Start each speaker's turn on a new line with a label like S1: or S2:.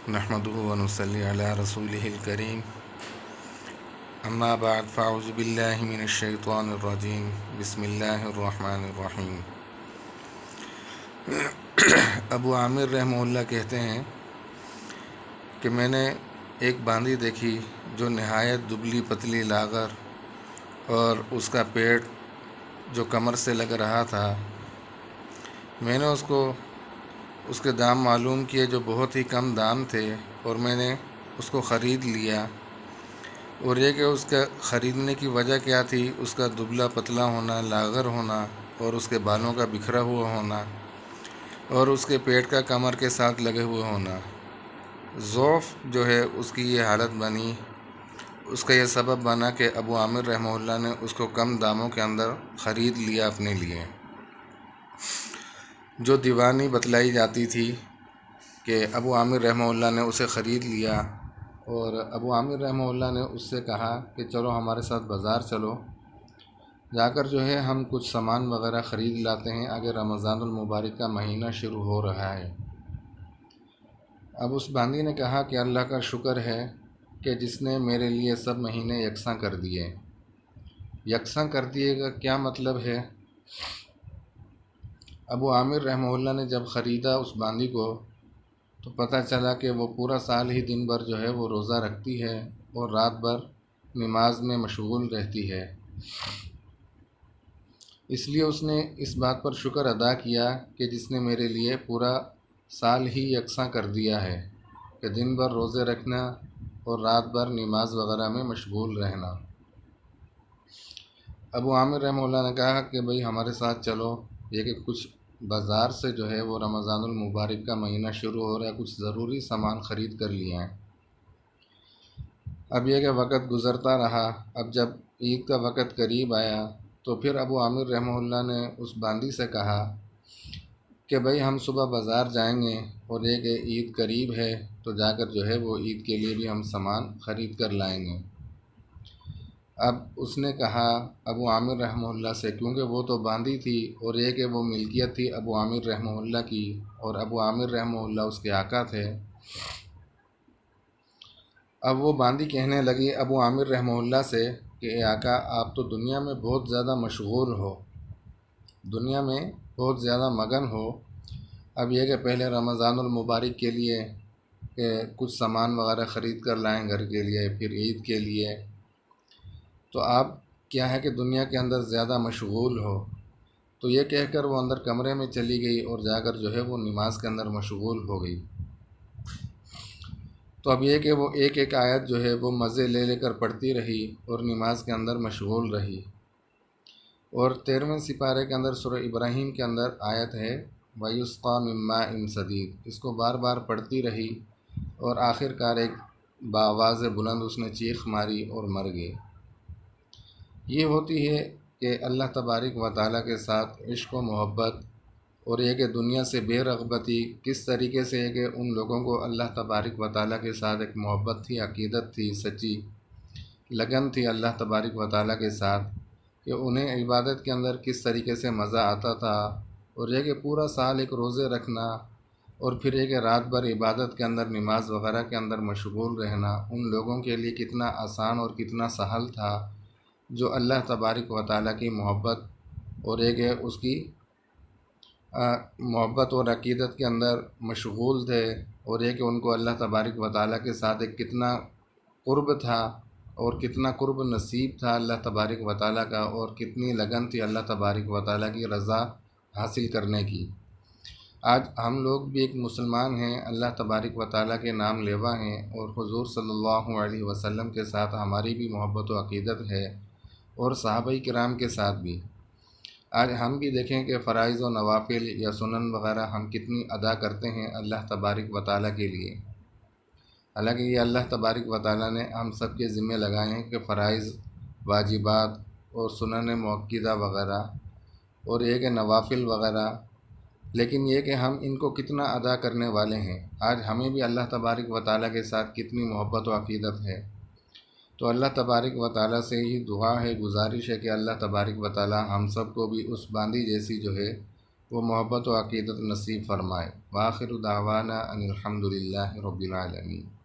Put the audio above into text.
S1: نحمده ونصلي على رسوله الكريم اما بعد فاعوذ بالله من الشیطان الرجیم بسم اللہ الرحمن الرحیم۔ ابو عامر رحمہ اللہ کہتے ہیں کہ میں نے ایک باندی دیکھی جو نہایت دبلی پتلی لاغر اور اس کا پیٹ جو کمر سے لگ رہا تھا۔ میں نے اس کے دام معلوم کیے جو بہت ہی کم دام تھے، اور میں نے اس کو خرید لیا۔ اور یہ کہ اس کا خریدنے کی وجہ کیا تھی؟ اس کا دبلا پتلا ہونا، لاغر ہونا، اور اس کے بالوں کا بکھرا ہوا ہونا، اور اس کے پیٹ کا کمر کے ساتھ لگے ہوئے ہونا۔ ضعف جو ہے اس کی یہ حالت بنی، اس کا یہ سبب بنا کہ ابو عامر رحمہ اللہ نے اس کو کم داموں کے اندر خرید لیا اپنے لیے۔ جو دیوانی بتلائی جاتی تھی کہ ابو عامر رحمہ اللہ نے اسے خرید لیا، اور ابو عامر رحمہ اللہ نے اس سے کہا کہ چلو ہمارے ساتھ بازار چلو، جا کر جو ہے ہم کچھ سامان وغیرہ خرید لاتے ہیں، آگے رمضان المبارک کا مہینہ شروع ہو رہا ہے۔ اب اس باندی نے کہا کہ اللہ کا شکر ہے کہ جس نے میرے لیے سب مہینے یکساں کر دیے۔ یکساں کر دیے گا کیا مطلب ہے؟ ابو عامر رحمہ اللہ نے جب خریدا اس باندی کو تو پتہ چلا کہ وہ پورا سال ہی دن بھر جو ہے وہ روزہ رکھتی ہے اور رات بھر نماز میں مشغول رہتی ہے۔ اس لیے اس نے اس بات پر شکر ادا کیا کہ جس نے میرے لیے پورا سال ہی یکساں کر دیا ہے کہ دن بھر روزے رکھنا اور رات بھر نماز وغیرہ میں مشغول رہنا۔ ابو عامر رحمہ اللہ نے کہا کہ بھئی ہمارے ساتھ چلو، یہ کہ کچھ بازار سے جو ہے وہ رمضان المبارک کا مہینہ شروع ہو رہا ہے، کچھ ضروری سامان خرید کر لیے ہیں۔ اب یہ کہ وقت گزرتا رہا، اب جب عید کا وقت قریب آیا تو پھر ابو عامر رحمہ اللہ نے اس باندی سے کہا کہ بھئی ہم صبح بازار جائیں گے، اور یہ کہ عید قریب ہے تو جا کر جو ہے وہ عید کے لیے بھی ہم سامان خرید کر لائیں گے۔ اب اس نے کہا ابو عامر رحمہ اللہ سے، کیونکہ وہ تو باندی تھی اور یہ کہ وہ ملکیت تھی ابو عامر رحمہ اللہ کی، اور ابو عامر رحمہ اللہ اس کے آقا تھے۔ اب وہ باندی کہنے لگی ابو عامر رحمہ اللہ سے کہ اے آقا، آپ تو دنیا میں بہت زیادہ مشغول ہو، دنیا میں بہت زیادہ مگن ہو۔ اب یہ کہ پہلے رمضان المبارک کے لیے کہ کچھ سامان وغیرہ خرید کر لائیں گھر کے لیے، پھر عید کے لیے، تو آپ کیا ہے کہ دنیا کے اندر زیادہ مشغول ہو۔ تو یہ کہہ کر وہ اندر کمرے میں چلی گئی اور جا کر جو ہے وہ نماز کے اندر مشغول ہو گئی۔ تو اب یہ کہ وہ ایک ایک آیت جو ہے وہ مزے لے لے کر پڑھتی رہی اور نماز کے اندر مشغول رہی۔ اور 13ویں سپارے کے اندر سورہ ابراہیم کے اندر آیت ہے وَيُسْقَىٰ مِن مَّاءٍ صَدِيدٍ، اس کو بار بار پڑھتی رہی، اور آخر کار ایک بآواز بلند اس نے چیخ ماری اور مر گئی۔ یہ ہوتی ہے کہ اللہ تبارک و تعالیٰ کے ساتھ عشق و محبت، اور یہ کہ دنیا سے بے رغبتی، کس طریقے سے ہے کہ ان لوگوں کو اللہ تبارک و تعالیٰ کے ساتھ ایک محبت تھی، عقیدت تھی، سچی لگن تھی اللہ تبارک و تعالیٰ کے ساتھ، کہ انہیں عبادت کے اندر کس طریقے سے مزہ آتا تھا، اور یہ کہ پورا سال ایک روزے رکھنا، اور پھر یہ کہ رات بھر عبادت کے اندر نماز وغیرہ کے اندر مشغول رہنا ان لوگوں کے لیے کتنا آسان اور کتنا سہل تھا، جو اللہ تبارک و تعالیٰ کی محبت اور یہ کہ اس کی محبت اور عقیدت کے اندر مشغول تھے، اور یہ کہ ان کو اللہ تبارک و تعالیٰ کے ساتھ ایک کتنا قرب تھا اور کتنا قرب نصیب تھا اللہ تبارک و تعالیٰ کا، اور کتنی لگن تھی اللہ تبارک و تعالیٰ کی رضا حاصل کرنے کی۔ آج ہم لوگ بھی ایک مسلمان ہیں، اللہ تبارک و تعالیٰ کے نام لیوا ہیں، اور حضور صلی اللہ علیہ وسلم کے ساتھ ہماری بھی محبت و عقیدت ہے، اور صحابہ کرام کے ساتھ بھی۔ آج ہم بھی دیکھیں کہ فرائض و نوافل یا سنن وغیرہ ہم کتنی ادا کرتے ہیں اللہ تبارک و تعالیٰ کے لیے۔ حالانکہ یہ اللہ تبارک و تعالیٰ نے ہم سب کے ذمہ لگائے ہیں کہ فرائض، واجبات اور سنن مؤکدہ وغیرہ، اور یہ کہ نوافل وغیرہ، لیکن یہ کہ ہم ان کو کتنا ادا کرنے والے ہیں۔ آج ہمیں بھی اللہ تبارک و تعالیٰ کے ساتھ کتنی محبت و عقیدت ہے۔ تو اللہ تبارک و تعالیٰ سے ہی دعا ہے، گزارش ہے کہ اللہ تبارک و تعالیٰ ہم سب کو بھی اس باندی جیسی جو ہے وہ محبت و عقیدت نصیب فرمائے۔ وآخر دعوانا ان الحمد للہ رب العالمین۔